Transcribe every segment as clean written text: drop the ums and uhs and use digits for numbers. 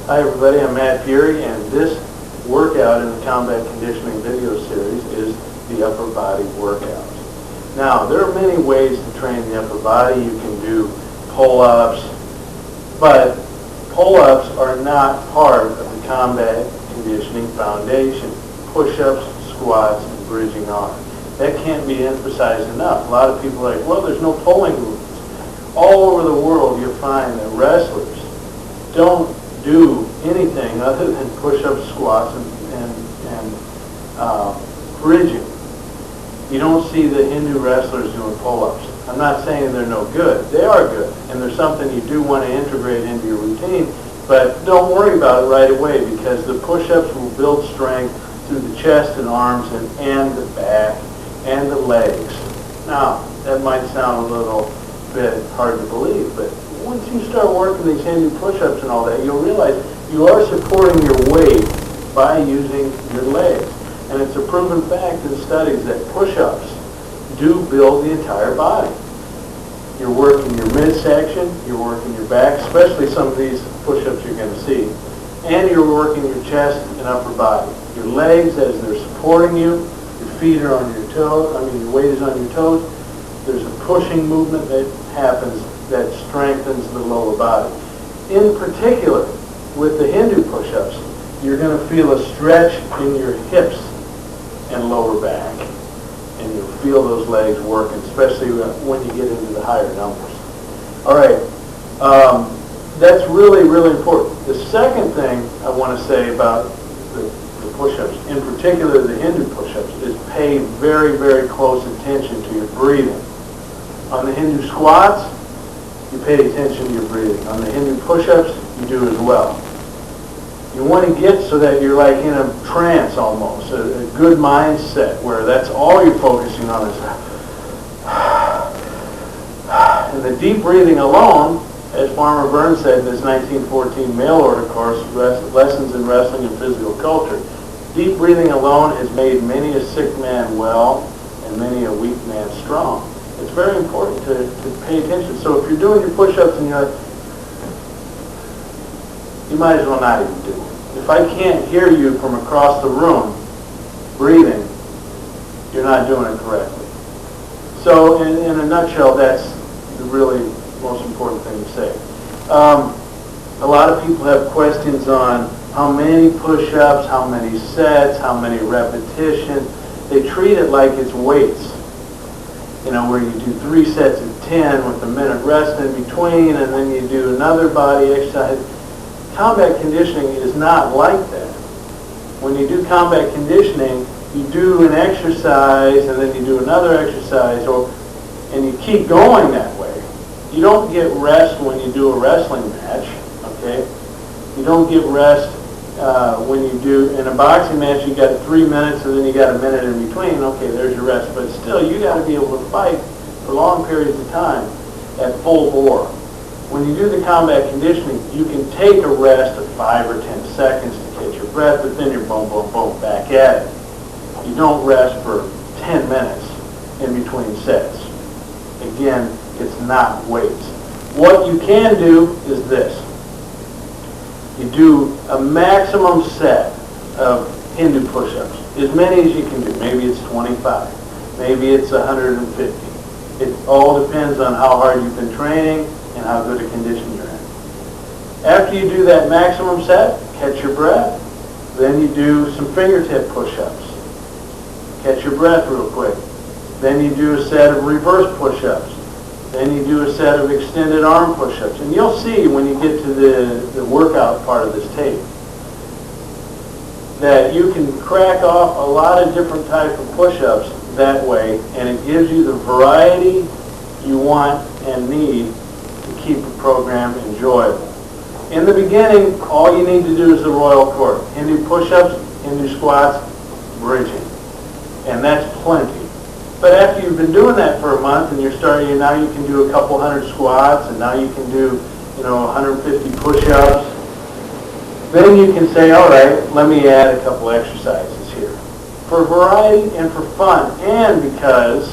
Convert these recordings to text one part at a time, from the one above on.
Hi everybody, I'm Matt Fury, and this workout in the Combat Conditioning video series is the upper body workout. Now, there are many ways to train the upper body. You can do pull-ups, but pull-ups are not part of the combat conditioning foundation. Push-ups, squats, and bridging are. That can't be emphasized enough. A lot of people are like, well, there's no pulling movements. All over the world, you'll find that wrestlers don't do anything other than push-ups, squats, and bridging. You don't see the Hindu wrestlers doing pull-ups. I'm not saying they're no good. They are good, and there's something you do want to integrate into your routine, but don't worry about it right away, because the push-ups will build strength through the chest and arms and the back and the legs. Now, that might sound a little bit hard to believe, but once you start working these Hindu push-ups and all that, you'll realize you are supporting your weight by using your legs. And it's a proven fact in studies that push-ups do build the entire body. You're working your midsection, you're working your back, especially some of these push-ups you're going to see, and you're working your chest and upper body. Your legs, as they're supporting you, your feet are on your toes, your weight is on your toes. There's a pushing movement that happens that strengthens the lower body. In particular, with the Hindu push-ups, you're going to feel a stretch in your hips and lower back. And you'll feel those legs working, especially when you get into the higher numbers. All right, that's really, really important. The second thing I want to say about the push-ups, in particular the Hindu push-ups, is pay very, very close attention to your breathing. On the Hindu squats, you pay attention to your breathing. On the Hindu push-ups, you do as well. You want to get so that you're like in a trance almost, a good mindset where that's all you're focusing on is and the deep breathing alone, as Farmer Burns said in his 1914 mail order course, Lessons in Wrestling and Physical Culture, deep breathing alone has made many a sick man well and many a weak man strong. It's very important to pay attention. So if you're doing your push-ups and you're like, you might as well not even do it. If I can't hear you from across the room breathing, you're not doing it correctly. So in a nutshell, that's the really most important thing to say. A lot of people have questions on how many push-ups, how many sets, how many repetitions. They treat it like it's weights. Where you do 3 sets of 10 with a minute rest in between, and then you do another body exercise. Combat conditioning is not like that. When you do combat conditioning, you do an exercise, and then you do another exercise, and you keep going that way. You don't get rest when you do a wrestling match, okay? You don't get rest when you do, in a boxing match, you got 3 minutes and then you got a minute in between. Okay, there's your rest. But still, you got to be able to fight for long periods of time at full bore. When you do the combat conditioning, you can take a rest of 5 or 10 seconds to catch your breath, but then you're boom, boom, boom, back at it. You don't rest for 10 minutes in between sets. Again, it's not weights. What you can do is this. You do a maximum set of Hindu push-ups, as many as you can do. Maybe it's 25. Maybe it's 150. It all depends on how hard you've been training and how good a condition you're in. After you do that maximum set, catch your breath. Then you do some fingertip push-ups. Catch your breath real quick. Then you do a set of reverse push-ups. Then you do a set of extended arm push-ups. And you'll see when you get to the workout part of this tape that you can crack off a lot of different types of push-ups that way, and it gives you the variety you want and need to keep the program enjoyable. In the beginning, all you need to do is the Royal Court. Hindu push-ups, Hindu squats, bridging. And that's plenty. But after you've been doing that for a month and you're starting, now you can do a couple hundred squats, and now you can do, 150 push-ups. Then you can say, all right, let me add a couple exercises here. For variety and for fun, and because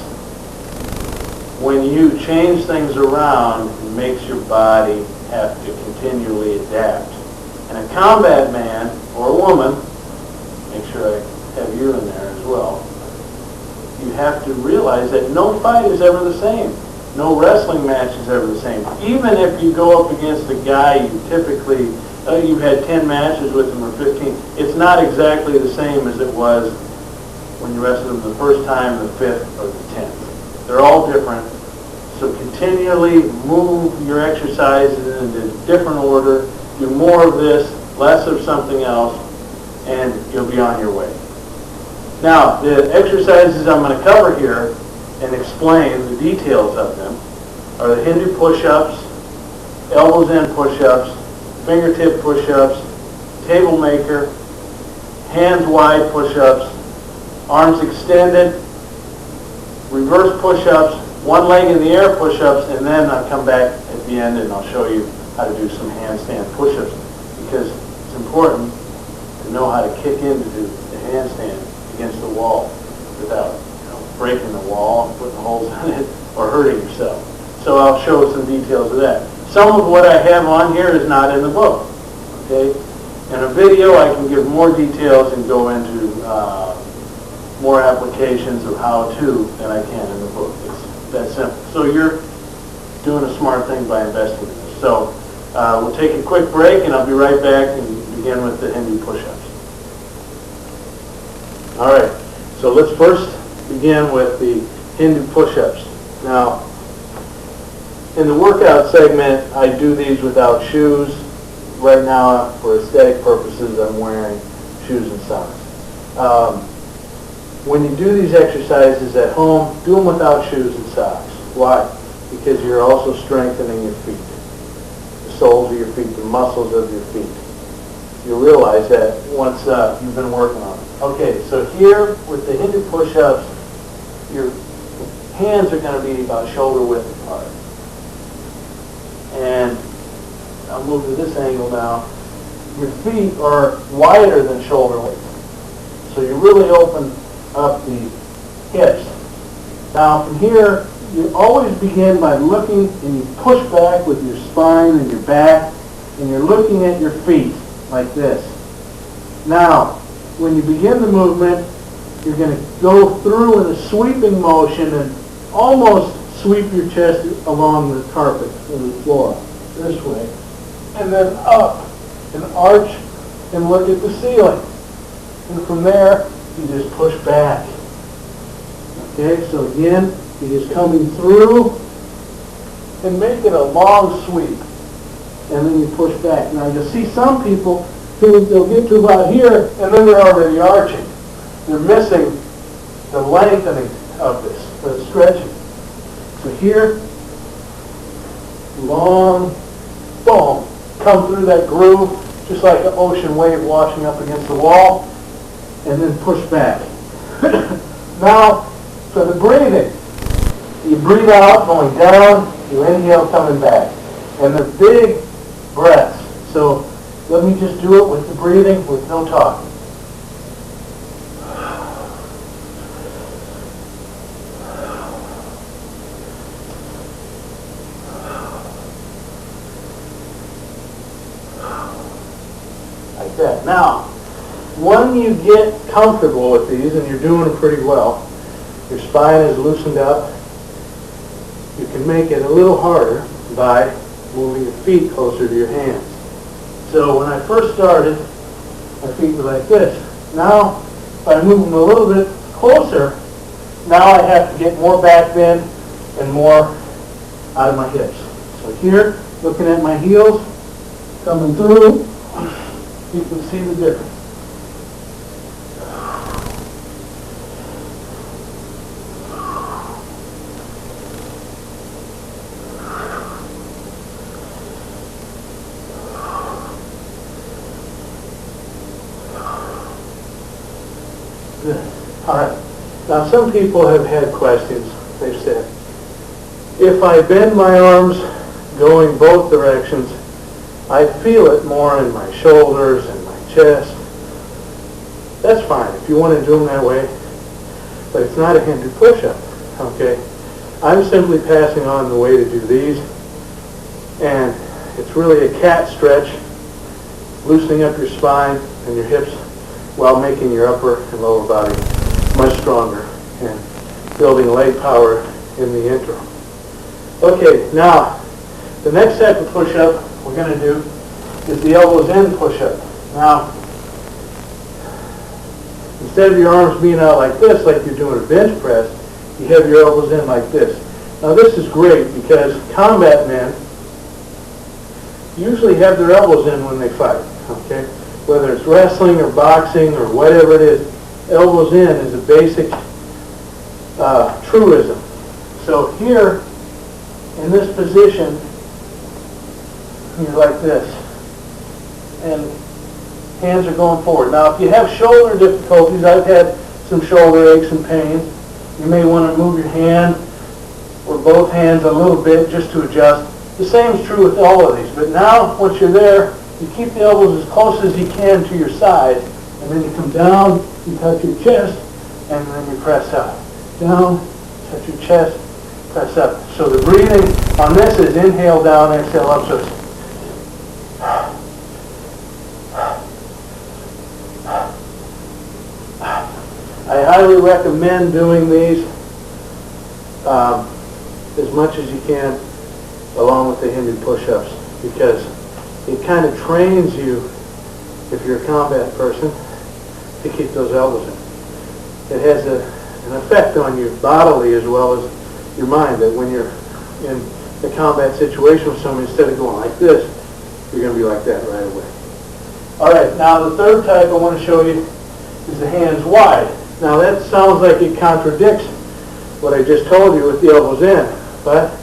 when you change things around, it makes your body have to continually adapt. And a combat man or woman, make sure I have you in there as well, you have to realize that no fight is ever the same. No wrestling match is ever the same. Even if you go up against a guy you typically, you've had 10 matches with him or 15, it's not exactly the same as it was when you wrestled him the first time, the 5th, or the 10th. They're all different. So continually move your exercises in a different order. Do more of this, less of something else, and you'll be on your way. Now, the exercises I'm going to cover here and explain the details of them are the Hindu push-ups, elbows in push-ups, fingertip push-ups, table maker, hands wide push-ups, arms extended, reverse push-ups, one leg in the air push-ups, and then I'll come back at the end and I'll show you how to do some handstand push-ups, because it's important to know how to kick in to do the handstand against the wall without breaking the wall, putting holes in it, or hurting yourself. So I'll show some details of that. Some of what I have on here is not in the book. Okay? In a video I can give more details and go into more applications of how to than I can in the book. It's that simple. So you're doing a smart thing by investing in this. So we'll take a quick break and I'll be right back and begin with the Hindu push-ups. All right, so let's first begin with the Hindu push-ups. Now, in the workout segment, I do these without shoes. Right now, for aesthetic purposes, I'm wearing shoes and socks. When you do these exercises at home, do them without shoes and socks. Why? Because you're also strengthening your feet, the soles of your feet, the muscles of your feet. You'll realize that once you've been working on it. Okay, so here with the Hindu push-ups, your hands are going to be about shoulder width apart. And I'll move to this angle now. Your feet are wider than shoulder width. So you really open up the hips. Now from here, you always begin by looking and you push back with your spine and your back, and you're looking at your feet like this. Now, when you begin the movement, you're going to go through in a sweeping motion and almost sweep your chest along the carpet or the floor this way, and then up and arch and look at the ceiling. And from there, you just push back. Okay, so again, you're just coming through and make it a long sweep. And then you push back. Now you'll see some people who they'll get to about here and then they're already arching. They're missing the lengthening of this, the stretching. So here, long, boom, come through that groove, just like an ocean wave washing up against the wall, and then push back. Now, for the breathing, you breathe out, going down, you inhale, coming back. And they're big breaths. So let me just do it with the breathing, with no talking. Like that. Now, when you get comfortable with these, and you're doing it pretty well, your spine is loosened up, you can make it a little harder by moving your feet closer to your hands. So when I first started, my feet were like this. Now, if I move them a little bit closer, now I have to get more back bend and more out of my hips. So here, looking at my heels, coming through, you can see the difference. Good. All right. Now some people have had questions. They've said, if I bend my arms going both directions, I feel it more in my shoulders and my chest. That's fine if you want to do them that way, but it's not a Hindu push-up, okay? I'm simply passing on the way to do these, and it's really a cat stretch, loosening up your spine and your hips while making your upper and lower body much stronger and building leg power in the interim. Okay, now the next type of push-up we're going to do is the elbows in push-up. Now, instead of your arms being out like this, like you're doing a bench press, you have your elbows in like this. Now this is great because combat men usually have their elbows in when they fight, okay? Whether it's wrestling or boxing or whatever it is, elbows in is a basic truism. So here, in this position, you're like this, and hands are going forward. Now, if you have shoulder difficulties, I've had some shoulder aches and pains, you may want to move your hand or both hands a little bit just to adjust. The same is true with all of these. But now, once you're there, you keep the elbows as close as you can to your side, and then you come down, you touch your chest, and then you press up. Down, touch your chest, press up. So the breathing on this is inhale down, exhale up. So it's I highly recommend doing these as much as you can along with the Hindu push-ups, because it kind of trains you, if you're a combat person, to keep those elbows in. It has an effect on you bodily as well as your mind, that when you're in a combat situation with somebody, instead of going like this, you're going to be like that right away. All right, now the third type I want to show you is the hands wide. Now that sounds like it contradicts what I just told you with the elbows in, but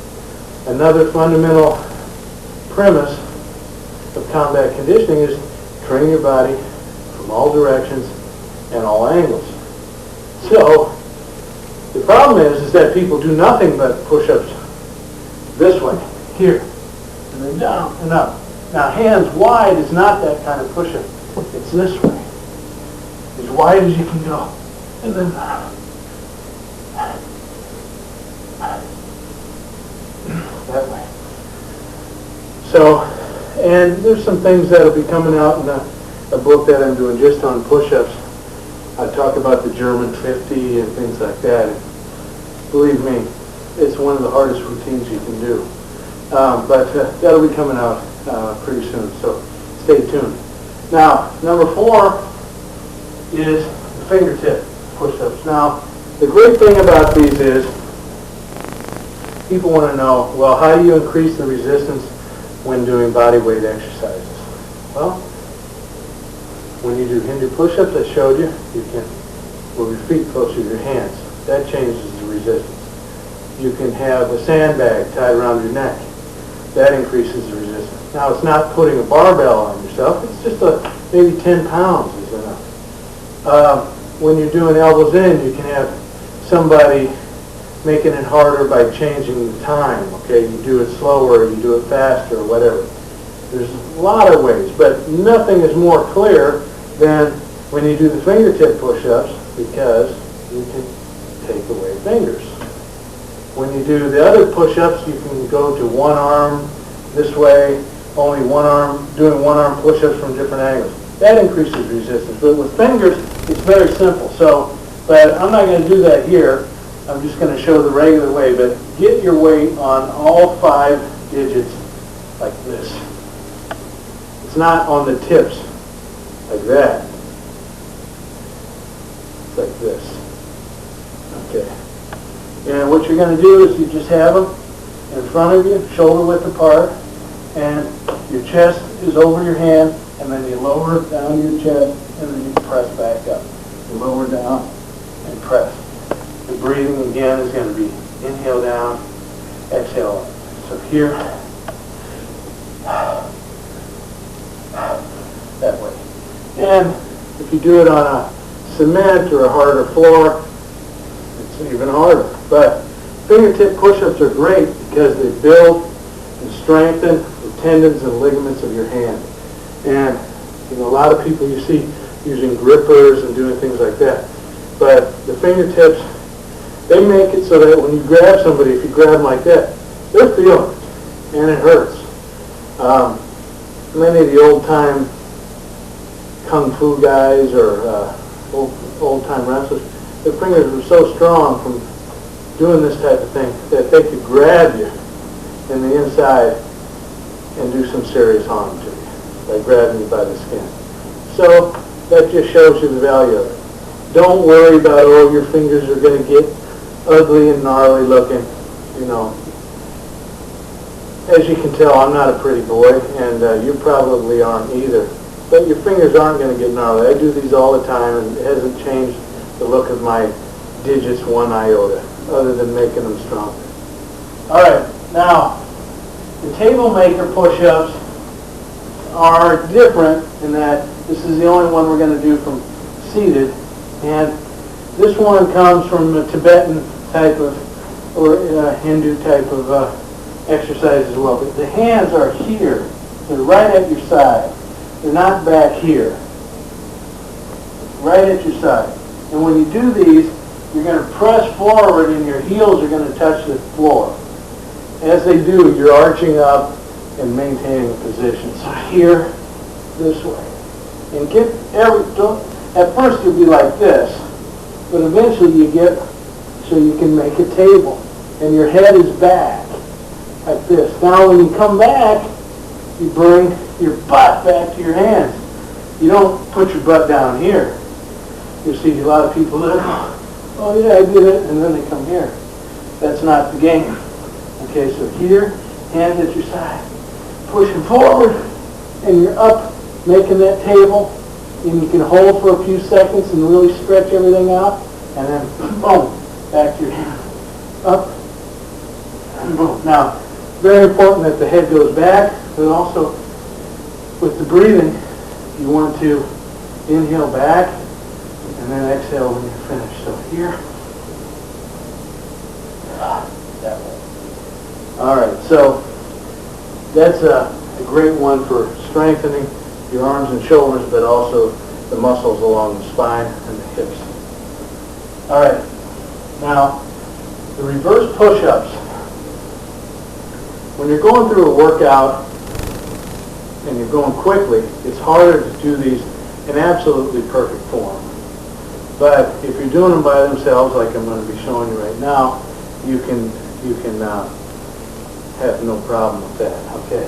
another fundamental premise of combat conditioning is train your body from all directions and all angles. So the problem is that people do nothing but push-ups this way, here, and then down and up. Now hands wide is not that kind of push-up. It's this way, as wide as you can go, and then that way. So, and there's some things that will be coming out in a book that I'm doing just on push-ups. I talk about the German 50 and things like that. And believe me, it's one of the hardest routines you can do. But that'll be coming out pretty soon, so stay tuned. Now, number 4 is the fingertip push-ups. Now, the great thing about these is people want to know, well, how do you increase the resistance when doing body weight exercises? Well, when you do Hindu push-ups, I showed you, you can move your feet closer to your hands. That changes the resistance. You can have a sandbag tied around your neck. That increases the resistance. Now, it's not putting a barbell on yourself. It's just maybe 10 pounds is enough. When you're doing elbows in, you can have somebody making it harder by changing the time. Okay, you do it slower, you do it faster, or whatever. There's a lot of ways, but nothing is more clear than when you do the fingertip push-ups, because you can take away fingers. When you do the other push-ups, you can go to one arm this way, only one arm, doing one arm push-ups from different angles. That increases resistance. But with fingers, it's very simple. So, but I'm not going to do that here. I'm just going to show the regular way. But get your weight on all 5 digits like this. It's not on the tips like that. It's like this. Okay. And what you're going to do is you just have them in front of you, shoulder width apart, and your chest is over your hand, and then you lower it down to your chest, and then you press back up. You lower down and press. The breathing again is going to be inhale down, exhale up. So here, that way. And if you do it on a cement or a harder floor, it's even harder. But fingertip push-ups are great because they build and strengthen the tendons and ligaments of your hand. And a lot of people you see using grippers and doing things like that. But the fingertips, they make it so that when you grab somebody, if you grab them like that, they're feeling it, and it hurts. Many of the old-time kung fu guys or old-time wrestlers, their fingers were so strong from doing this type of thing that they could grab you in the inside and do some serious harm to you by grabbing you by the skin. So that just shows you the value of it. Don't worry about, oh, your fingers are going to get ugly and gnarly looking. You know, as you can tell, I'm not a pretty boy, and you probably aren't either. But your fingers aren't going to get gnarly. I do these all the time, and it hasn't changed the look of my digits one iota, other than making them stronger. All right, now, the table maker push-ups are different in that this is the only one we're going to do from seated, and this one comes from a Tibetan type of, or Hindu type of exercise as well. But the hands are here. They're right at your side. They're not back here. Right at your side. And when you do these, you're going to press forward and your heels are going to touch the floor. As they do, you're arching up and maintaining a position. So here, this way. And get at first you'll be like this, but eventually you get so you can make a table. And your head is back, like this. Now when you come back, you bring your butt back to your hands. You don't put your butt down here. You see a lot of people that go, oh yeah, I did it, and then they come here. That's not the game. Okay, so here, hands at your side, pushing forward, and you're up, making that table, and you can hold for a few seconds and really stretch everything out, and then boom, back to your hand, up, and boom. Now, very important that the head goes back, but also with the breathing, you want to inhale back, and then exhale when you're finished. So here, that way. All right, so that's a great one for strengthening your arms and shoulders, but also the muscles along the spine and the hips. All right, now the reverse push-ups. When you're going through a workout and you're going quickly, it's harder to do these in absolutely perfect form. But if you're doing them by themselves, like I'm going to be showing you right now, you can have no problem with that. Okay.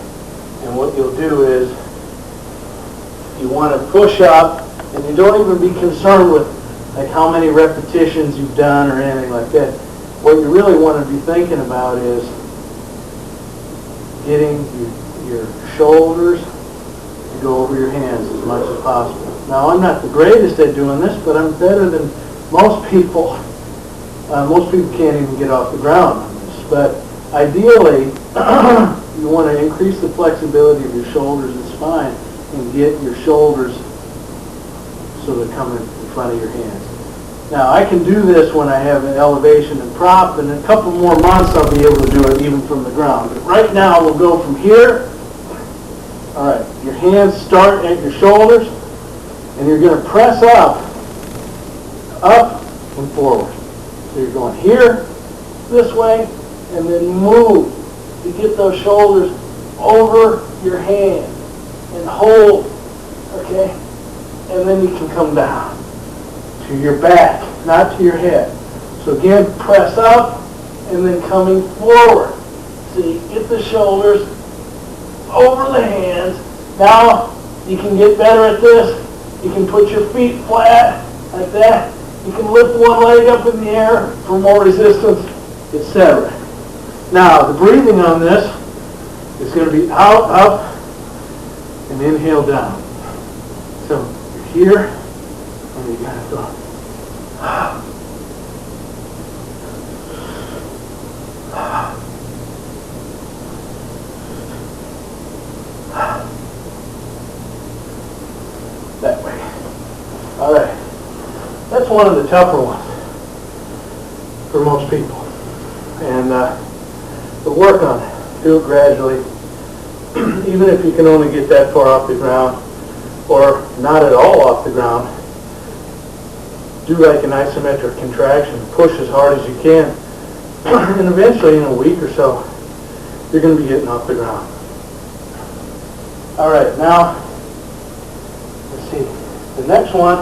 And what you'll do is you want to push up, and you don't even be concerned with like how many repetitions you've done or anything like that. What you really want to be thinking about is getting your shoulders to go over your hands as much as possible. Now, I'm not the greatest at doing this, but I'm better than most people. Most people can't even get off the ground on this. But ideally, you want to increase the flexibility of your shoulders and spine and get your shoulders so they're coming in front of your hands. Now, I can do this when I have an elevation and prop, and in a couple more months I'll be able to do it even from the ground. But right now we'll go from here. All right, your hands start at your shoulders, and you're going to press up and forward. So you're going here, this way, and then move to get those shoulders over your hand and hold, okay? And then you can come down to your back, not to your head. So again, press up and then coming forward. So you get the shoulders over the hands. Now you can get better at this. You can put your feet flat like that. You can lift one leg up in the air for more resistance, etc. Now the breathing on this is going to be out, up, and inhale down. So you're here, and you're going to go. That way. All right. That's one of the tougher ones for most people. And but work on it. Do it gradually. Even if you can only get that far off the ground or not at all off the ground, do like an isometric contraction. Push as hard as you can. And eventually in a week or so, you're going to be getting off the ground. All right, now, let's see. The next one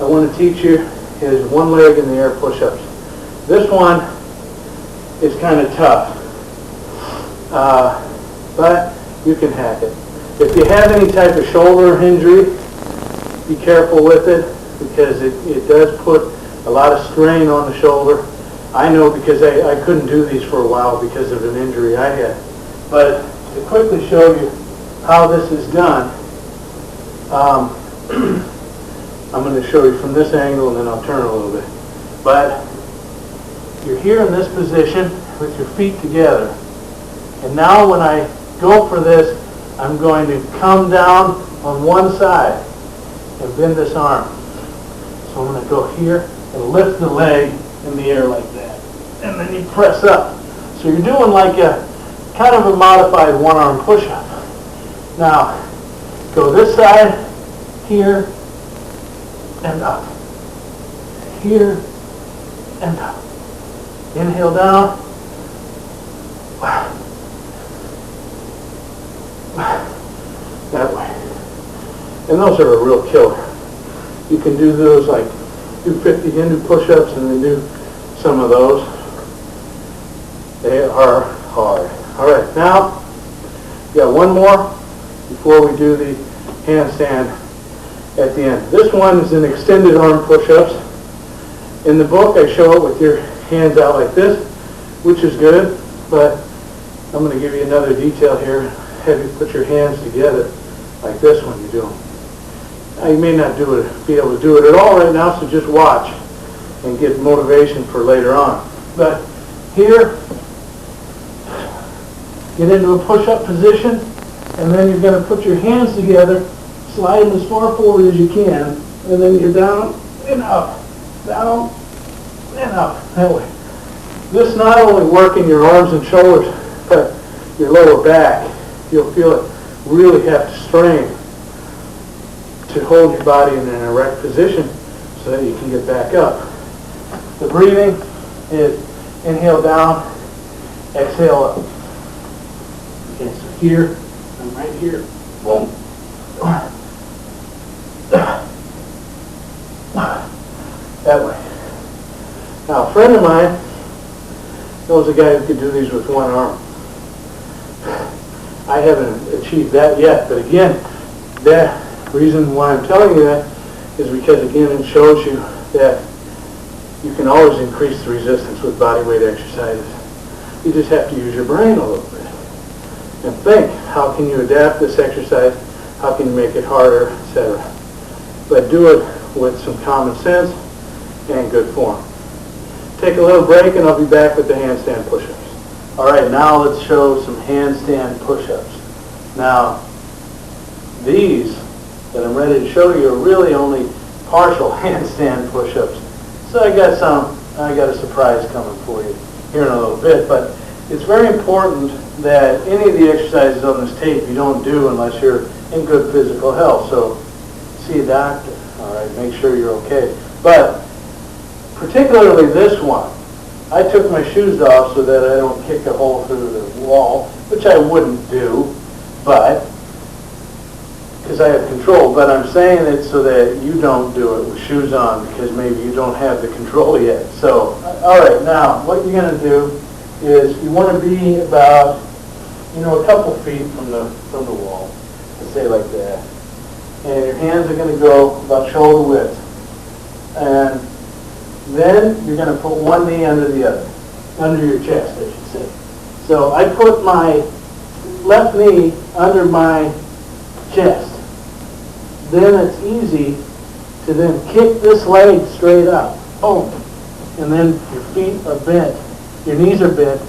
I want to teach you is one leg in the air push-ups. This one is kind of tough, but you can hack it. If you have any type of shoulder injury, be careful with it because it does put a lot of strain on the shoulder. I know because I couldn't do these for a while because of an injury I had. But to quickly show you how this is done, I'm going to show you from this angle and then I'll turn a little bit. But you're here in this position with your feet together. And now when I go for this, I'm going to come down on one side and bend this arm. So I'm going to go here and lift the leg in the air like that. And then you press up. So you're doing like a kind of a modified one-arm push-up. Now, go this side, here, and up. Here, and up. Inhale down. That way. And those are a real killer. You can do those like, do 50, you can do push-ups and then do some of those. They are hard. All right, now, we got one more before we do the handstand at the end. This one is an extended arm push-ups. In the book, I show it with your hands out like this, which is good, but I'm going to give you another detail here. Have you put your hands together like this when you do them. Now, you may not be able to do it at all right now, so just watch and get motivation for later on. But here, get into a push-up position, and then you're going to put your hands together, slide them as far forward as you can, and then you're down and up, down and up, that way. This not only working your arms and shoulders, but your lower back. You'll feel it really have to strain to hold your body in an erect position so that you can get back up. The breathing is inhale down, exhale up. Okay, so here, I'm right here. Boom. That way. Now, a friend of mine knows a guy who could do these with one arm. I haven't achieved that yet, but again, that reason why I'm telling you that is because, again, it shows you that you can always increase the resistance with body weight exercises. You just have to use your brain a little bit and think, how can you adapt this exercise? How can you make it harder, etc. But do it with some common sense and good form. Take a little break and I'll be back with the handstand push-ups. All right, now let's show some handstand push-ups. Now, these that I'm ready to show you are really only partial handstand push-ups. So I got a surprise coming for you here in a little bit, but it's very important that any of the exercises on this tape you don't do unless you're in good physical health. So see a doctor, all right, make sure you're okay. But particularly this one, I took my shoes off so that I don't kick a hole through the wall, which I wouldn't do, but because I have control. But I'm saying it so that you don't do it with shoes on because maybe you don't have the control yet. So, all right, now what you're going to do is you want to be about, a couple feet from the wall. Let's say like that. And your hands are going to go about shoulder width. And then you're going to put one knee under the other, under your chest, I should say. So I put my left knee under my chest. Then it's easy to then kick this leg straight up. Boom. And then your feet are bent. Your knees are bent.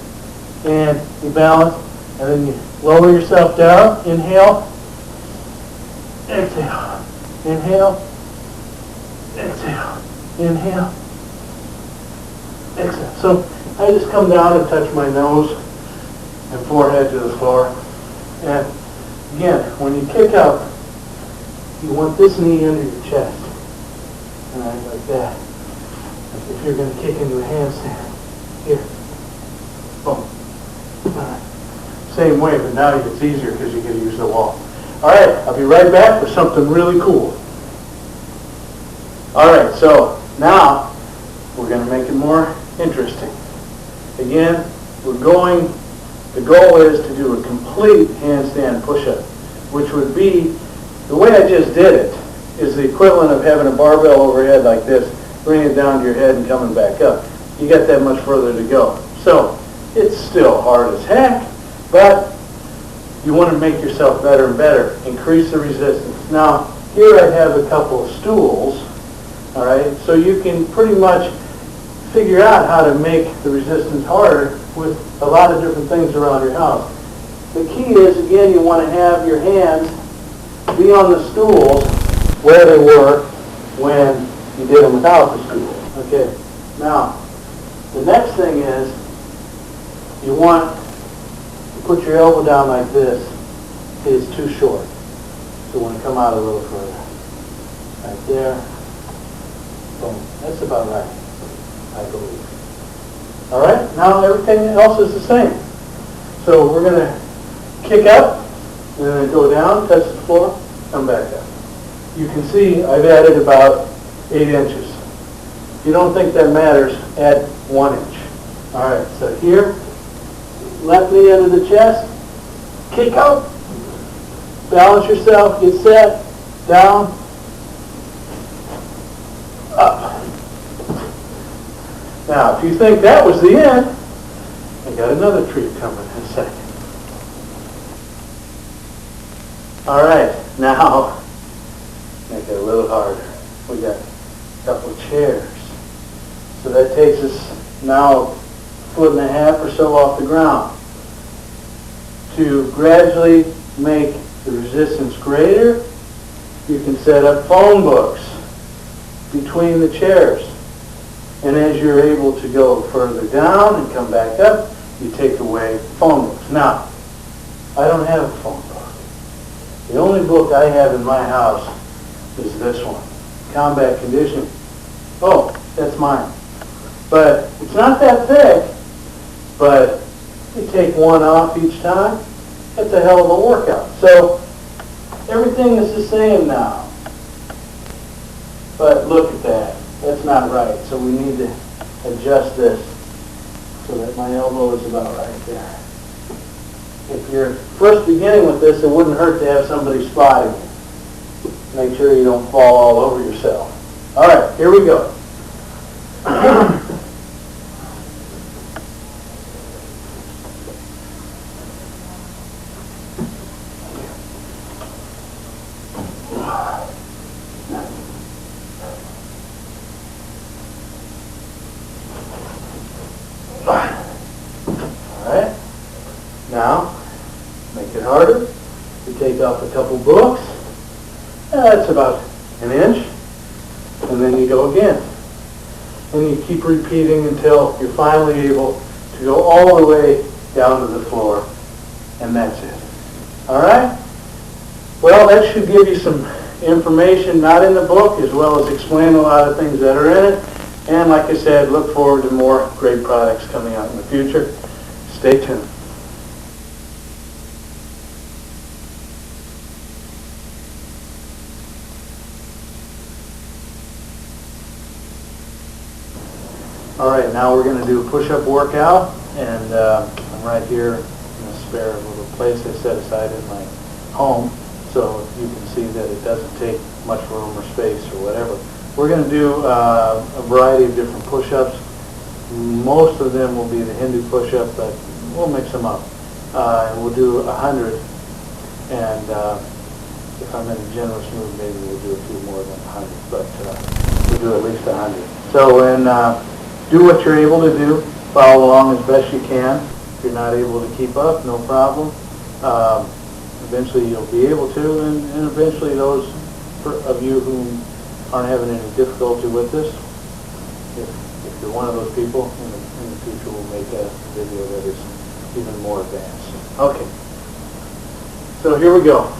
And you balance. And then you lower yourself down. Inhale. Exhale. Inhale. Exhale. Inhale. Exhale. So I just come down and touch my nose and forehead to the floor. And again, when you kick up, you want this knee under your chest. All right, like that. If you're going to kick into a handstand. Here. Boom. All right. Same way, but now it's easier because you get to use the wall. All right, I'll be right back with something really cool. All right, so now we're going to make it more interesting. Again, the goal is to do a complete handstand push-up, which would be, the way I just did it, is the equivalent of having a barbell overhead like this, bringing it down to your head and coming back up. You got that much further to go. So it's still hard as heck, but you want to make yourself better and better. Increase the resistance. Now, here I have a couple of stools, all right, so you can pretty much figure out how to make the resistance harder with a lot of different things around your house. The key is, again, you want to have your hands be on the stools where they were when you did them without the stool. Okay. Now, the next thing is you want to put your elbow down like this. It's too short. So you want to come out a little further. Right there. Boom. That's about right, I believe. All right. Now everything else is the same. So we're going to kick up, and then go down, touch the floor, come back up. You can see I've added about 8 inches. If you don't think that matters, add 1 inch. All right, so here, left knee under the chest, kick up, balance yourself, get set, down, up. Now, if you think that was the end, I got another treat coming in a second. All right, now, make it a little harder. We got a couple of chairs. So that takes us now 1.5 feet or so off the ground. To gradually make the resistance greater, you can set up phone books between the chairs. And as you're able to go further down and come back up, you take away phone books. Now, I don't have a phone book. The only book I have in my house is this one, Combat Conditioning. Oh, that's mine. But it's not that thick, but you take one off each time, that's a hell of a workout. So everything is the same now. But look at that. That's not right. So we need to adjust this so that my elbow is about right there. If you're first beginning with this, it wouldn't hurt to have somebody spotting you. Make sure you don't fall all over yourself. All right, here we go. All right. Now, make it harder. You take off a couple books. That's about 1 inch. And then you go again. And you keep repeating until you're finally able to go all the way down to the floor. And that's it. All right? Well, that should give you some information not in the book, as well as explain a lot of things that are in it. And like I said, look forward to more great products coming out in the future. Stay tuned. All right, now we're going to do a push-up workout, and I'm right here in a spare little place I set aside in my home, so you can see that it doesn't take much room or space or whatever. We're going to do a variety of different push-ups. Most of them will be the Hindu push-up, but we'll mix them up. And we'll do 100, and if I'm in a generous mood, maybe we'll do a few more than 100, but we'll do at least 100. So, do what you're able to do. Follow along as best you can. If you're not able to keep up, no problem. Eventually you'll be able to, and eventually those of you who aren't having any difficulty with this, if you're one of those people, in the future we'll make a video that is even more advanced. Okay. So here we go.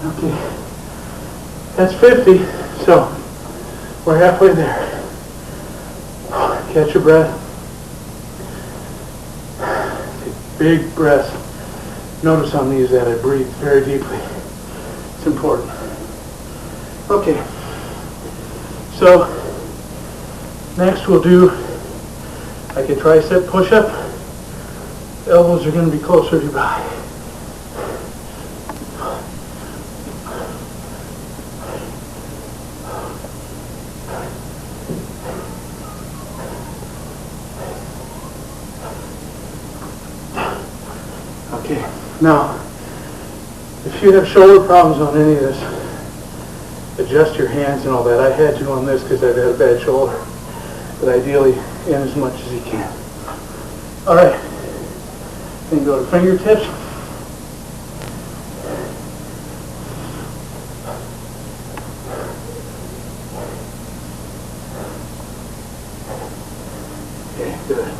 Okay, that's 50, so we're halfway there. Catch your breath. Take big breaths. Notice on these that I breathe very deeply. It's important. Okay, so next we'll do like a tricep push-up. Elbows are going to be closer to your body. Okay, now, if you have shoulder problems on any of this, adjust your hands and all that. I had to on this because I've had a bad shoulder, but ideally in as much as you can. All right, then go to fingertips. Okay, good.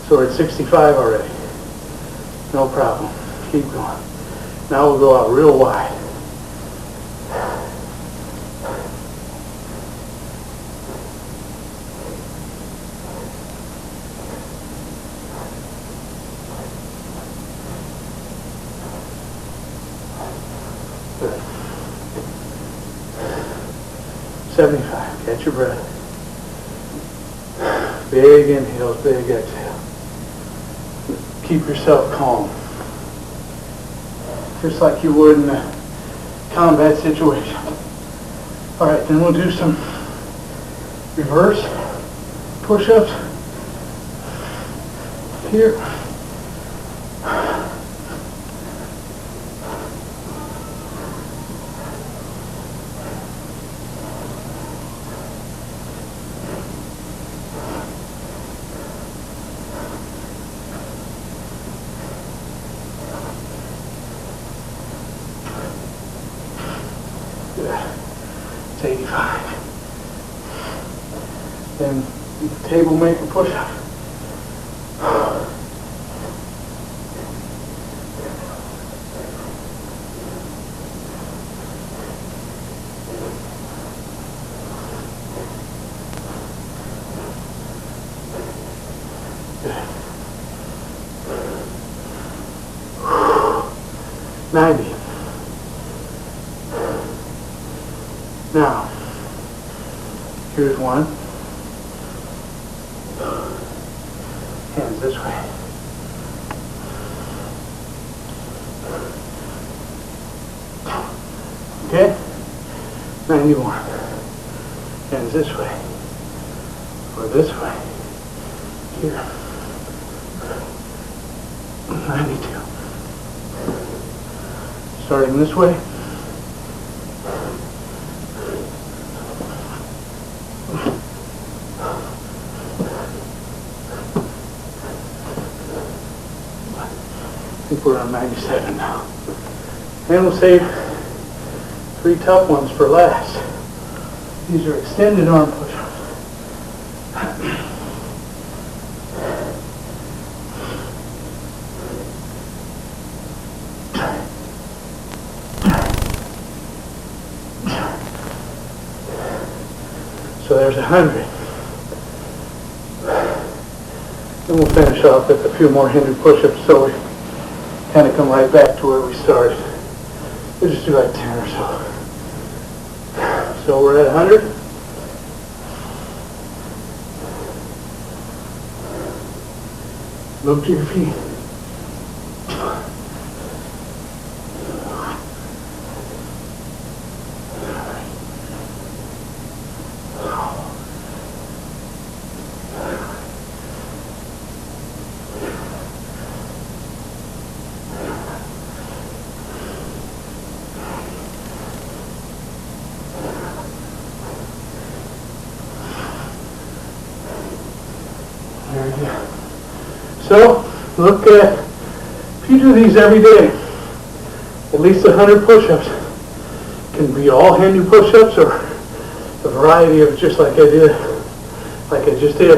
So we're at 65 already. No problem. Keep going. Now we'll go out real wide. Good. 75. Catch your breath. Big inhales, big exhale. Keep yourself calm. Just like you would in a combat situation. All right, then we'll do some reverse push-ups here. It's 85. Then table maker push-up. Good. 90. Now, here's one. Hands this way. Okay? 91. Hands this way. Or this way. Here. 92. Starting this way. I think we're on 97 now. And we'll save 3 tough ones for last. These are extended arm push-ups. So there's 100. And we'll finish off with a few more Hindu push-ups so we kind of come right back to where we started. We'll just do like 10 or so. So we're at 100. Look to your feet. There we go. So, look at, if you do these every day, at least 100 push-ups. Can be all Hindu push-ups or a variety of just like I just did.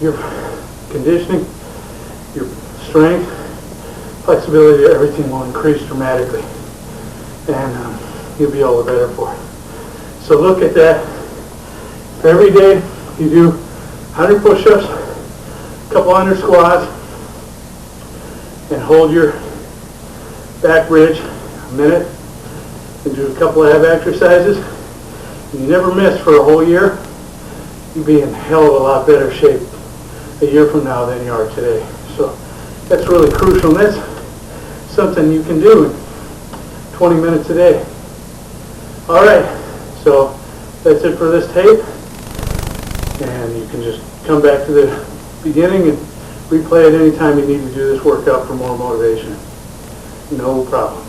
Your conditioning, your strength, flexibility, everything will increase dramatically. and you'll be all the better for it. So look at that. If every day you do 100 push-ups, a couple hundred squats, and hold your back ridge a minute, and do a couple of ab exercises, and you never miss for a whole year, you'll be in hell of a lot better shape a year from now than you are today. So that's really crucial, and that's something you can do in 20 minutes a day. All right, so that's it for this tape, and you can just come back to the beginning and replay it anytime you need to do this workout for more motivation. No problem.